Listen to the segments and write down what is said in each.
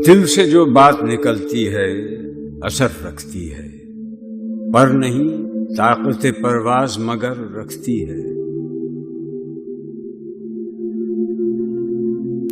دل سے جو بات نکلتی ہے اثر رکھتی ہے، پر نہیں طاقت پرواز مگر رکھتی ہے۔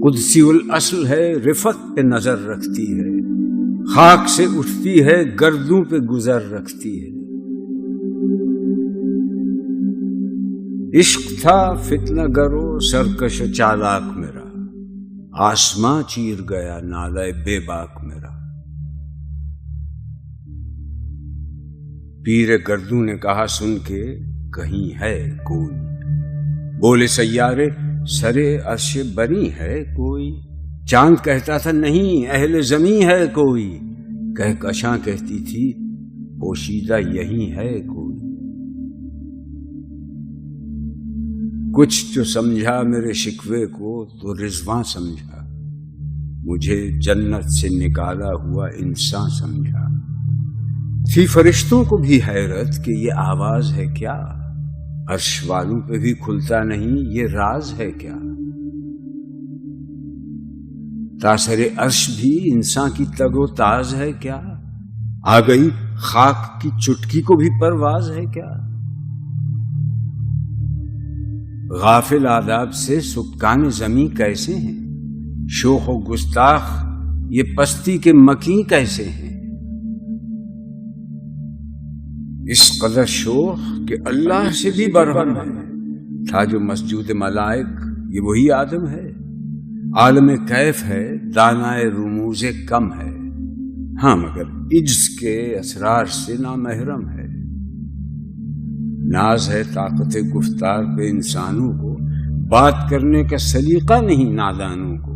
قدسی الاصل ہے، رفت پہ نظر رکھتی ہے، خاک سے اٹھتی ہے، گردوں پہ گزر رکھتی ہے۔ عشق تھا فتنہ گرو سرکش چالاک میرا، آسماں چیر گیا نالہ بے باک میرا۔ پیر گردوں نے کہا سن کے کہیں ہے کوئی، بولے سیارے سرے عرش بری ہے کوئی۔ چاند کہتا تھا نہیں اہل زمیں ہے کوئی، کہکشاں کہتی تھی پوشیدہ یہی ہے کوئی۔ کچھ جو سمجھا میرے شکوے کو تو رضواں سمجھا، مجھے جنت سے نکالا ہوا انسان سمجھا۔ تھی فرشتوں کو بھی حیرت کہ یہ آواز ہے کیا، عرش والوں پہ بھی کھلتا نہیں یہ راز ہے کیا۔ تاثر عرش بھی انسان کی تگ و تاز ہے کیا، آ گئی خاک کی چٹکی کو بھی پرواز ہے کیا۔ غافل آداب سے سکان زمیں کیسے ہیں، شوخ و گستاخ یہ پستی کے مکیں کیسے ہیں۔ اس قدر شوخ کہ اللہ سے بھی برہم ہے، تھا جو مسجود ملائک یہ وہی آدم ہے۔ عالم کیف ہے دانائے رموز کم ہے، ہاں مگر عجز کے اسرار سے نامحرم ہے۔ ناز ہے طاقت گفتار پہ انسانوں کو، بات کرنے کا سلیقہ نہیں نادانوں کو۔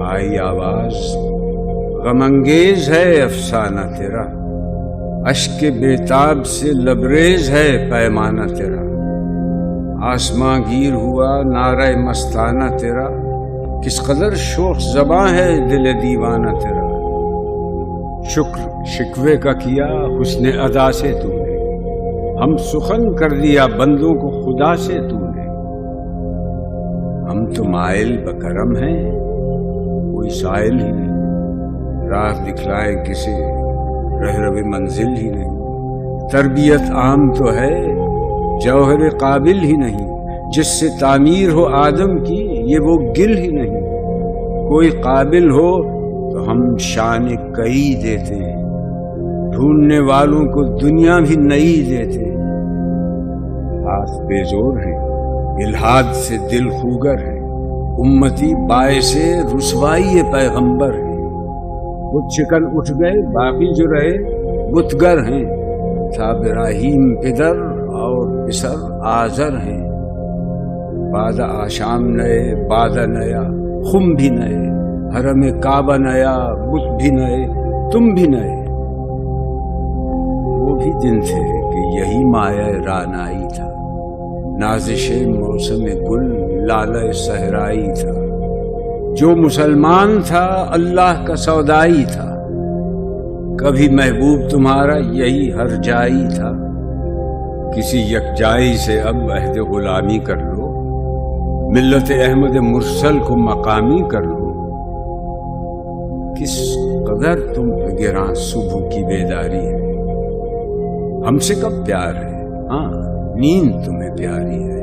آئی آواز غم انگیز ہے افسانہ تیرا، اشک بیتاب سے لبریز ہے پیمانہ تیرا۔ آسماں گیر ہوا نعرہ مستانہ تیرا، کس قدر شوخ زباں ہے دل دیوانہ تیرا۔ شکر شکوے کا کیا حسن ادا سے تو نے، ہم سخن کر دیا بندوں کو خدا سے تو نے۔ ہم تو مائل بکرم ہیں کوئی سائل ہی نہیں، راہ دکھلائے کسی رہرو منزل ہی نہیں۔ تربیت عام تو ہے جوہر قابل ہی نہیں، جس سے تعمیر ہو آدم کی یہ وہ گل ہی نہیں۔ کوئی قابل ہو تو ہم شان کئی دیتے، ڈھونڈنے والوں کو دنیا بھی نئی دیتے۔ ہاتھ بے زور ہیں الہاد سے دل خوگر ہے، امتی باعث رسوائی پیغمبر ہے۔ بت شکن اٹھ گئے باقی جو رہے بتگر ہیں، تھا ابراہیم پدر اور پسر آزر ہیں۔ بعد آشام نئے بعد نیا خم بھی نئے، حرم کعبہ نیا بت بھی نئے تم بھی نئے۔ وہ بھی دن تھے کہ یہی مایہ رانائی تھا، نازش موسم گل لالہ صحرائی تھا۔ جو مسلمان تھا اللہ کا سودائی تھا، کبھی محبوب تمہارا یہی ہر جائی تھا۔ کسی یکجائی سے اب عہد غلامی کر لو، ملت احمد مرسل کو مقامی کر لو۔ کس قدر تم پہ گراں صبح کی بیداری ہے، ہم سے کب پیار ہے، ہاں نیند تمہیں پیاری ہے۔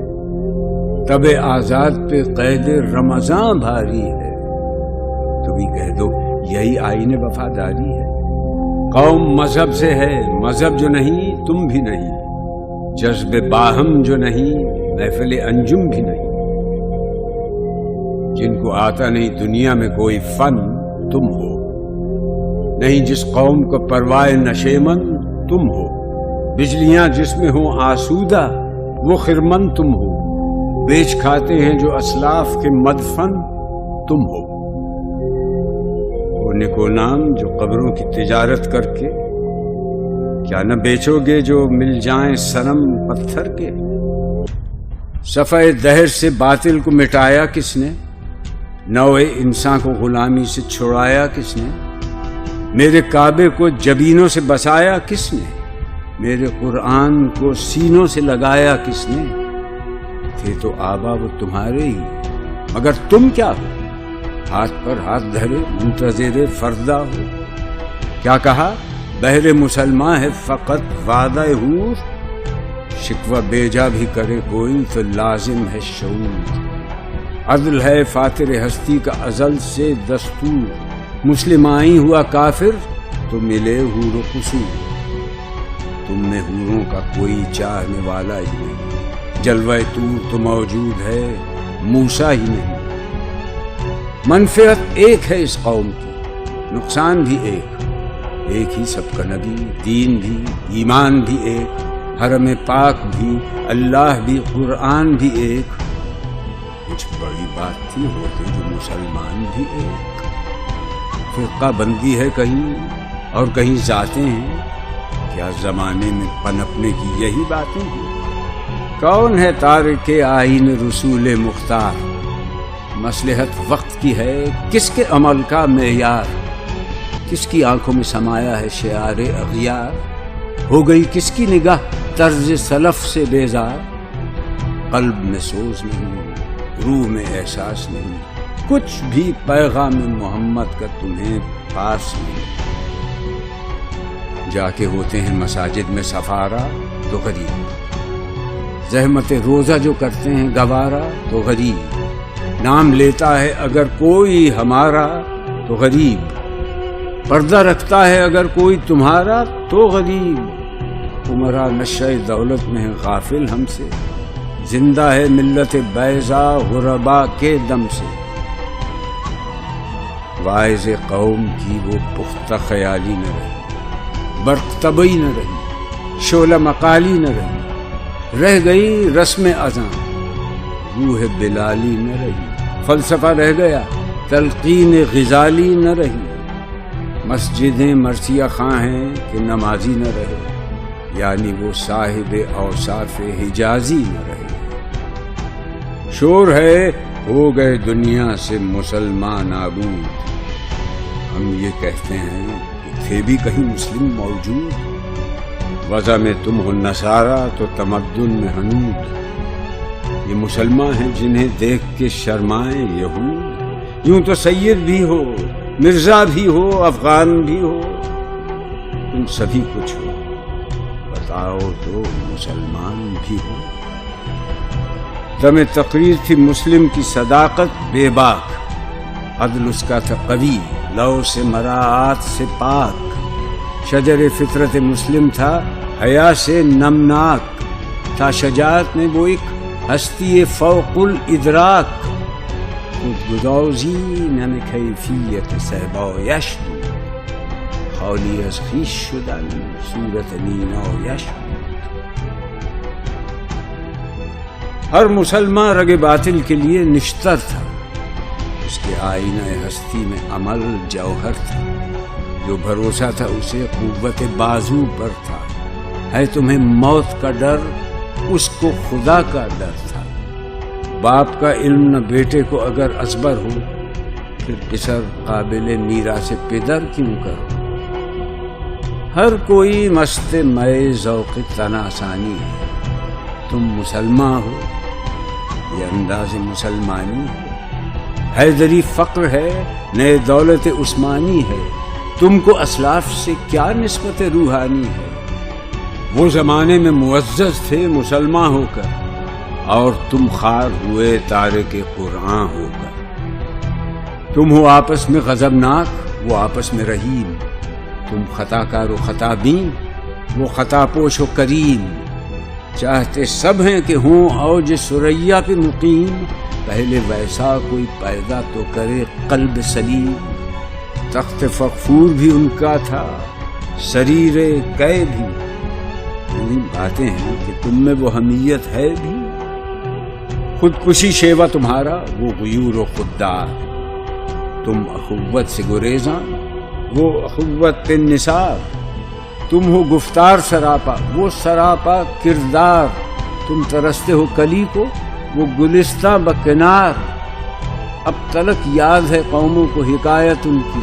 تب آزاد پہ قید رمضاں بھاری ہے، تم ہی کہہ دو یہی آئین وفاداری ہے۔ قوم مذہب سے ہے مذہب جو نہیں تم بھی نہیں، جذب باہم جو نہیں محفل انجم بھی نہیں۔ جن کو آتا نہیں دنیا میں کوئی فن تم ہو، نہیں جس قوم کو پروائے نشیمن تم ہو۔ بجلیاں جس میں ہوں آسودہ وہ خرمن تم ہو، بیچ کھاتے ہیں جو اسلاف کے مدفن تم ہو۔ وہ نکو نام جو قبروں کی تجارت کر کے، کیا نہ بیچو گے جو مل جائیں صنم پتھر کے۔ صفحہ دہر سے باطل کو مٹایا کس نے، نوع انسان کو غلامی سے چھڑایا کس نے، میرے کعبے کو جبینوں سے بسایا کس نے۔ میرے قرآن کو سینوں سے لگایا کس نے؟ تھے تو آبا وہ تمہارے ہی، مگر تم کیا ہو؟ ہاتھ پر ہاتھ دھرے منتظر فردا ہو۔ کیا کہا؟ بہر مسلمان ہے فقط وعدہ حور، شکوہ بیجا بھی کرے کوئی تو لازم ہے شعور۔ عدل ہے فاتر ہستی کا ازل سے دستور، مسلم آئی ہوا کافر تو ملے حور و قصور۔ تم میں حوروں کا کوئی چاہنے والا ہی نہیں، جلوہ طور تو موجود ہے موسیٰ ہی نہیں۔ منفعت ایک ہے اس قوم کی، نقصان بھی ایک ہی سب کا نبی، دین بھی، ایمان بھی ایک، حرم پاک بھی، اللہ بھی، قرآن بھی ایک۔ کچھ بڑی بات تھی ہوتے جو مسلمان بھی ایک۔ فرقہ بندی ہے کہیں اور کہیں ذاتیں ہیں، کیا زمانے میں پنپنے کی یہی باتیں ہیں؟ کون ہے تارک آئین رسول مختار؟ مصلحت وقت کی ہے کس کے عمل کا معیار؟ کس کی آنکھوں میں سمایا ہے شعار اغیار؟ ہو گئی کس کی نگاہ طرز سلف سے بیزار؟ قلب میں سوز نہیں، روح میں احساس نہیں، کچھ بھی پیغام محمد کا تمہیں پاس نہیں۔ جا کے ہوتے ہیں مساجد میں سفارا تو غریب، زحمت روزہ جو کرتے ہیں گوارا تو غریب، نام لیتا ہے اگر کوئی ہمارا تو غریب، پردہ رکھتا ہے اگر کوئی تمہارا تو غریب۔ عمرہ نشہ دولت میں ہے غافل ہم سے، زندہ ہے ملت بیضا غربا کے دم سے۔ واعظ قوم کی وہ پختہ خیالی نہ رہی، برق طبعی نہ رہی، شعلہ مقالی نہ رہی، رہ گئی رسم اذاں، روح بلالی نہ رہی، فلسفہ رہ گیا تلقین غزالی نہ رہی۔ مسجدیں مرثیہ خواں ہیں کہ نمازی نہ رہے، یعنی وہ صاحب اوصاف حجازی نہ رہے۔ شور ہے ہو گئے دنیا سے مسلمان نابود، ہم یہ کہتے ہیں کہ تھے بھی کہیں مسلم موجود، وضع میں تم ہو نصارہ تو تمدن میں حنود۔ یہ مسلمان ہیں جنہیں دیکھ کے شرمائیں یہود، یوں تو سید بھی ہو، مرزا بھی ہو، افغان بھی ہو، تم سبھی کچھ ہو، بتاؤ تو مسلمان بھی ہو۔ دم تقریر تھی مسلم کی صداقت بے باک، عدل اس کا تھا قوی، لو سے مراعات سے پاک، شجر فطرت مسلم تھا حیا سے نمناک، تھا شجاعت میں وہ ایک ہستی فوق الادراک، خود گدازی نم کیفیت صحبایش بود، خالی از خویش شدن صورت مینایش بود۔ ہر مسلمان رگ باطل کے لیے نشتر تھا، اس کے آئینہ ہستی میں عمل جوہر تھا، جو بھروسہ تھا اسے قوت بازو پر تھا۔ ہے تمہیں موت کا ڈر، اس کو خدا کا ڈر تھا۔ باپ کا علم نہ بیٹے کو اگر ازبر ہو، پھر پسر قابل میراث پدر کیوں کرو؟ ہر کوئی مست مئے ذوق تناسانی ہے، تم مسلمان ہو، یہ انداز مسلمانی ہے۔ حیدری فقر ہے، نئے دولت عثمانی ہے، تم کو اسلاف سے کیا نسبت روحانی ہے؟ وہ زمانے میں معزز تھے مسلمان ہو کر، اور تم خوار ہوئے تارک قرآن ہو کر۔ تم ہو آپس میں غضبناک، وہ آپس میں رحیم، تم خطا کار و خطا بین، وہ خطا پوش و کریم۔ چاہتے سب ہیں کہ ہوں اوج ثریا پہ مقیم، پہلے ویسا کوئی پیدا تو کرے قلب سلیم۔ تخت فغفور بھی ان کا تھا، سریر قے بھی، یہی باتیں ہیں کہ تم میں وہ حمیت ہے بھی۔ خودکشی شیوا تمہارا، وہ غیور و خوددار، تم اخوت سے گریزاں، وہ اخوت پہ نثار۔ تم ہو گفتار سراپا، وہ سراپا کردار، تم ترستے ہو کلی کو، وہ گلستہ بکنار۔ اب تلک یاد ہے قوموں کو حکایت ان کی،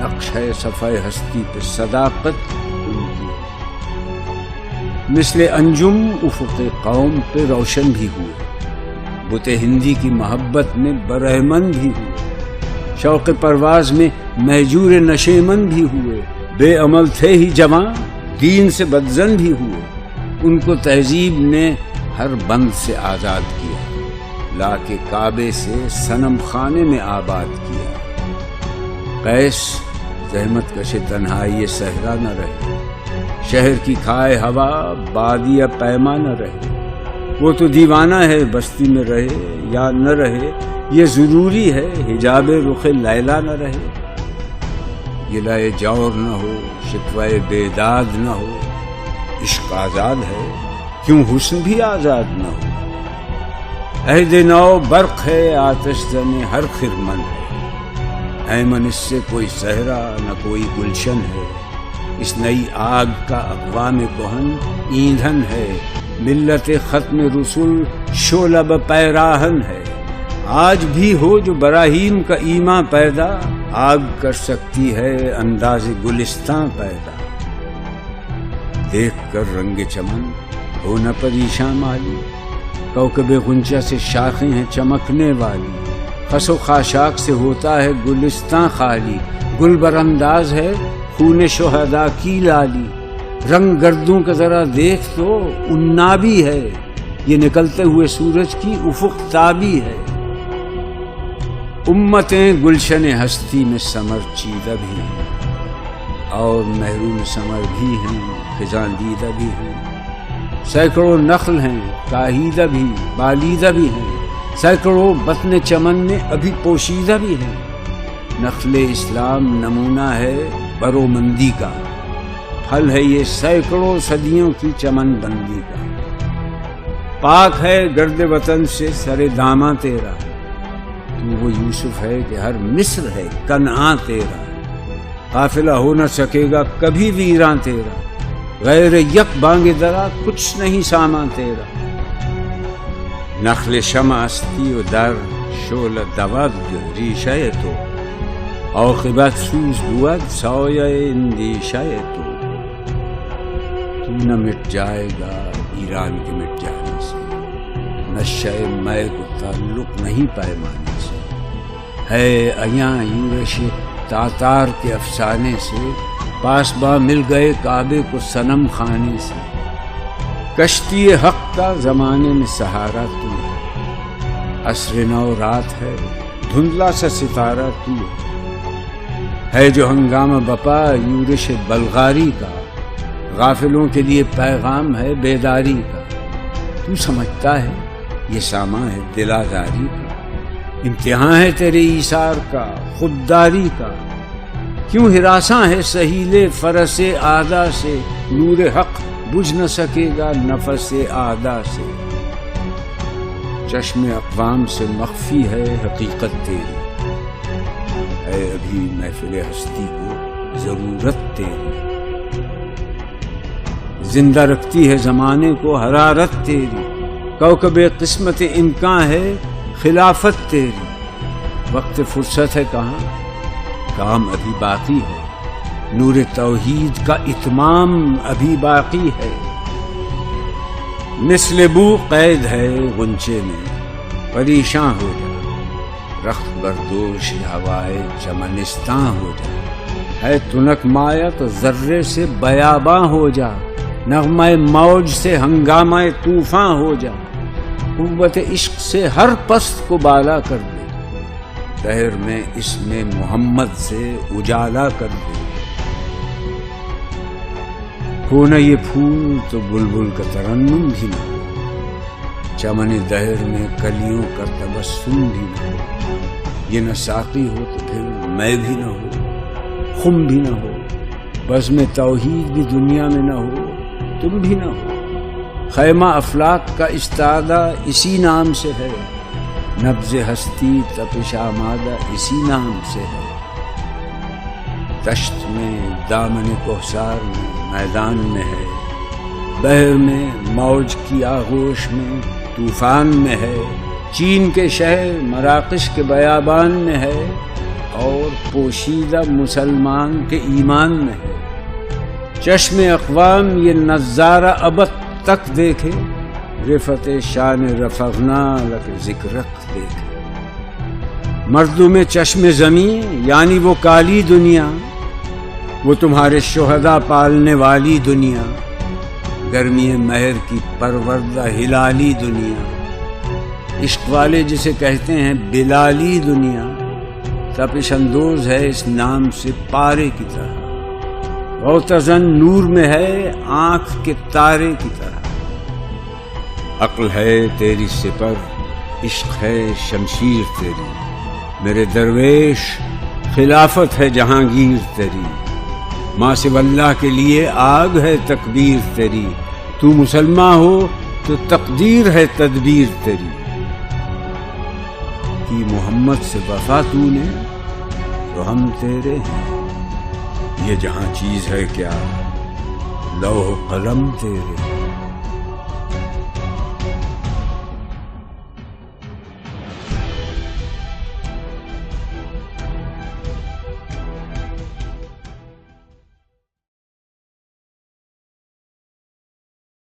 نقش ہے صفحہ ہستی پہ صداقت ان کی۔ مثل انجم افق قوم پہ روشن بھی ہوئے، بت ہندی کی محبت میں برہمن بھی ہوئے، شوق پرواز میں مہجور نشیمن بھی ہوئے، بے عمل تھے ہی جوان دین سے بدزن بھی ہوئے، ان کو تہذیب نے ہر بند سے آزاد کیا، لا کے کعبے سے صنم خانے میں آباد کیا۔ قیس زحمت کش تنہائی صحرا نہ رہے، شہر کی کھائے ہوا بادیہ پیما نہ رہے، وہ تو دیوانہ ہے بستی میں رہے یا نہ رہے، یہ ضروری ہے حجاب رخ لیلا نہ رہے، گلائے جور نہ ہو شکوائے بیداد نہ ہو، عشق آزاد ہے کیوں حسن بھی آزاد نہ ہو، عہد نو برق ہے آتش زن ہر خرمن ہے، ایمن اس سے کوئی صحرا نہ کوئی گلشن ہے، اس نئی آگ کا اقوام کہن ایندھن ہے، ملت ختم رسول شعلہ پیراہن ہے، آج بھی ہو جو براہیم کا ایمان پیدا، آگ کر سکتی ہے انداز گلستان پیدا، دیکھ کر رنگ چمن ہو نہ پریشان مالی، کوکب غنچہ سے شاخیں ہیں چمکنے والی، خس و خاشاک سے ہوتا ہے گلستان خالی، گل برانداز ہے خون شہداء کی لالی، رنگ گردوں کا ذرا دیکھ تو انابی ہے، یہ نکلتے ہوئے سورج کی افق تابی ہے، امتیں گلشن ہستی میں ثمر چیدہ بھی ہیں، اور محروم ثمر بھی ہیں خزاں دیدہ بھی ہیں، سینکڑوں نخل ہیں کاہیدہ بھی بالیدہ بھی ہیں، سینکڑوں بطن چمن میں ابھی پوشیدہ بھی ہیں، نخل اسلام نمونہ ہے برو مندی کا، پھل ہے یہ سینکڑوں صدیوں کی چمن بندی کا، پاک ہے گرد وطن سے سر داماں تیرا، تو وہ یوسف ہے کہ ہر مصر ہے کنعان تیرا، قافلہ ہو نہ سکے گا کبھی ویراں تیرا، غیر یک بانگ درا کچھ نہیں سامان تیرا، نخل شمع استی و در شعلہ دود ریشہ تو، عاقبت سوز بود سایہ اندیشہ تو نہ مٹ جائے گا ایران کے مٹ جانے سے، نشہ میں کو تعلق نہیں پیمانے سے، ہے ایاں یورش تاتار کے افسانے سے، پاسباں مل گئے کعبے کو صنم خانے سے، کشتی حق کا زمانے میں سہارا تو عصر نو رات ہے دھندلا سا ستارہ تو ہے جو ہنگامہ بپا یورش بلغاری کا، غافلوں کے لیے پیغام ہے بیداری کا، تو سمجھتا ہے یہ سامان ہے دل آزاری کا، امتحان ہے تیرے ایثار کا خودداری کا، کیوں ہراساں ہے سہیلے فرس اعدا سے، نور حق بجھ نہ سکے گا نفس اعدا سے، چشم اقوام سے مخفی ہے حقیقت تیری، ہے ابھی محفل ہستی کو ضرورت تیری، زندہ رکھتی ہے زمانے کو حرارت تیری، کوکب قسمت امکان ہے خلافت تیری، وقت فرصت ہے کہاں کام ابھی باقی ہے، نور توحید کا اتمام ابھی باقی ہے، مثل بو قید ہے غنچے میں پریشاں ہو جا، رخت بردوش ہوائے چمنستاں ہو جا، ہے تنک مایا تو ذرے سے بیاباں ہو جا، نغمہ موج سے ہنگامہ طوفاں ہو جا، قوت عشق سے ہر پست کو بالا کر دے، دہر میں اس میں محمد سے اجالا کر دے، ہو نہ یہ پھول تو بلبل کا ترنم بھی نہ ہو، چمن دہر میں کلیوں کا تبسم بھی نہ ہو، یہ نہ ساقی ہو تو پھر میں بھی نہ ہو، خم بھی نہ ہو، بزم توحید بھی دنیا میں نہ ہو، تم بھی نہ ہو، خیمہ افلاک کا استادہ اسی نام سے ہے، نبض ہستی تپش آمادہ اسی نام سے ہے، دشت میں دامن کوثر میں میدان میں ہے، بحر میں موج کی آغوش میں طوفان میں ہے، چین کے شہر مراکش کے بیابان میں ہے، اور پوشیدہ مسلمان کے ایمان میں ہے، چشم اقوام یہ نظارہ ابد تک دیکھے، رفت شان رفعنا لک ذکرک دیکھے۔ مردوں میں چشم زمین یعنی وہ کالی دنیا، وہ تمہارے شہداء پالنے والی دنیا، گرمی مہر کی پروردہ ہلالی دنیا، عشق والے جسے کہتے ہیں بلالی دنیا، تپش اندوز ہے اس نام سے پارے کی طرح، غوطہ نور میں ہے آنکھ کے تارے کی طرح۔ عقل ہے تیری سپر، عشق ہے شمشیر تیری، میرے درویش خلافت ہے جہانگیر تیری، ماں سو اللہ کے لیے آگ ہے تکبیر تیری، تو مسلمان ہو تو تقدیر ہے تدبیر تیری، کی محمد سے وفا تو نے تو ہم تیرے ہیں، یہ جہاں چیز ہے کیا لوح قلم تیرے۔